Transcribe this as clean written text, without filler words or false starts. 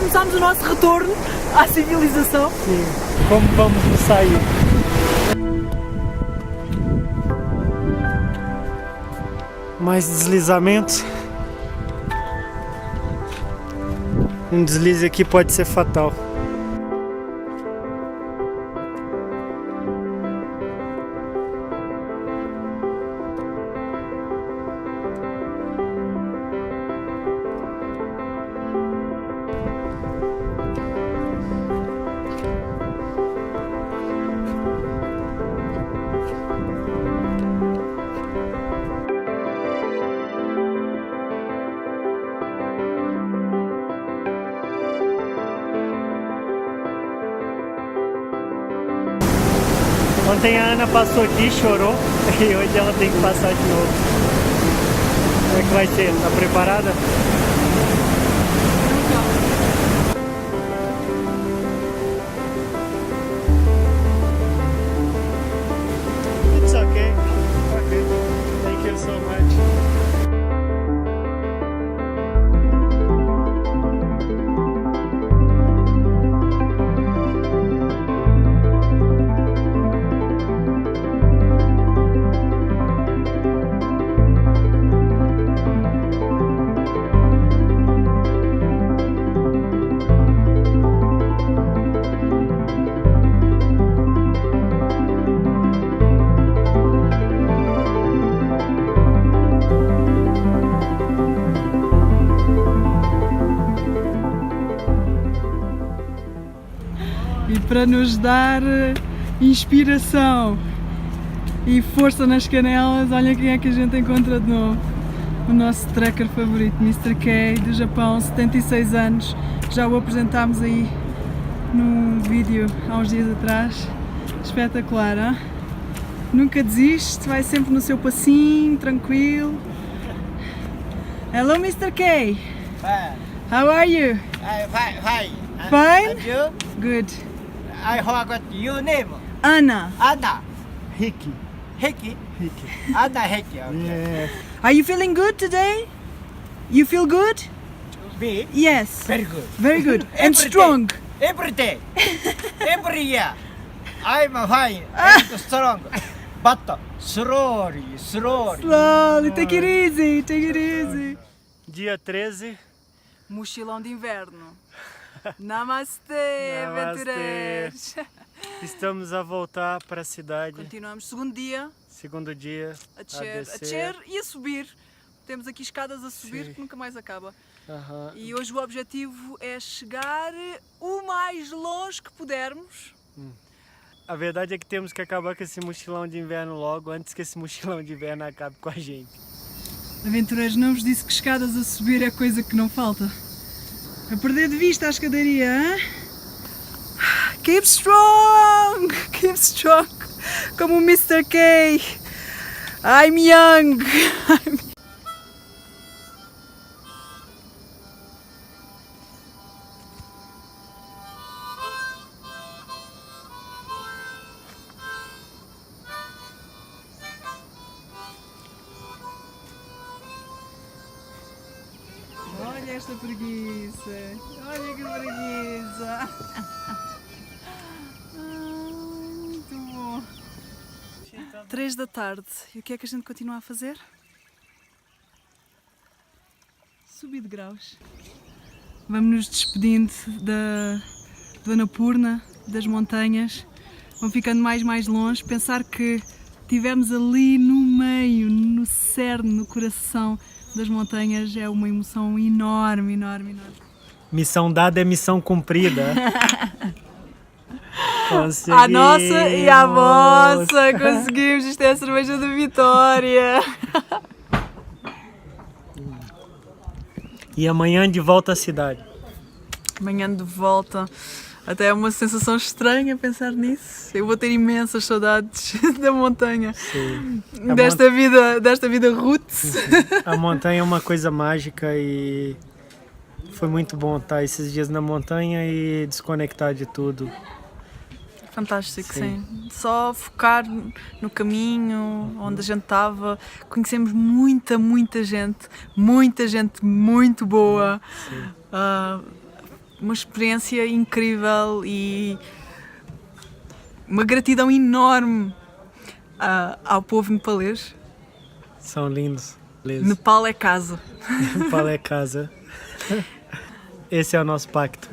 começámos o nosso retorno à civilização. Sim, como vamos sair? Mais deslizamentos. Um deslize aqui pode ser fatal. Ontem a Ana passou aqui, chorou, e hoje ela tem que passar de novo. Como é que vai ser? Tá preparada? It's okay. Okay. Thank you so much. E para nos dar inspiração e força nas canelas, olha quem é que a gente encontra de novo. O nosso trekker favorito, Mr. K, do Japão, 76 anos. Já o apresentámos aí num vídeo há uns dias atrás. Espetacular, hein? Nunca desiste, vai sempre no seu passinho, tranquilo. Hello, Mr. K. Fine. How are you? Fine. Fine? And you? Good. I forgot your name. Anna, Anna. Ricky. Heki. Ricky. Anna Heki. Okay. Yeah. are you feeling good today? You feel good? Me? Yes. Very good. Very good. And Every strong. day. Every day. Every year. I'm fine and strong. But slowly. Slowly, take it easy, take it easy. Dia 13. Mochilão de inverno. Namastê, Namastê. aventureiros. Estamos a voltar para a cidade. Continuamos, segundo dia, Segundo dia. a descer e a subir. Temos aqui escadas a subir Sim. que nunca mais acaba. Aham. E hoje o objetivo é chegar o mais longe que pudermos. A verdade é que temos que acabar com esse mochilão de inverno logo, antes que esse mochilão de inverno acabe com a gente. Aventureiros, não vos disse que escadas a subir é coisa que não falta. A perder de vista a escadaria, hein? Keep strong! Keep strong! Como o Mr. K! I'm young! Olha esta preguiça! Olha que preguiça! Muito bom! 3 da tarde. E o que é que a gente continua a fazer? Subir de graus. Vamos nos despedindo do Annapurna, das montanhas. Vão ficando mais longe. Pensar que estivemos ali no meio, no cerne, no coração das montanhas é uma emoção enorme. Missão dada é missão cumprida. A nossa e a vossa, conseguimos, isto é a cerveja da vitória. E amanhã de volta à cidade. Amanhã de volta, até é uma sensação estranha pensar nisso. Eu vou ter imensas saudades da montanha, Sim. desta vida roots. A montanha é uma coisa mágica e foi muito bom estar esses dias na montanha e desconectar de tudo. Fantástico, sim. Só focar no caminho, onde a gente estava. Conhecemos muita gente muito boa. uma experiência incrível e uma gratidão enorme ao povo nepalês. São lindos. Nepal é casa. Nepal é casa. Esse é o nosso pacto.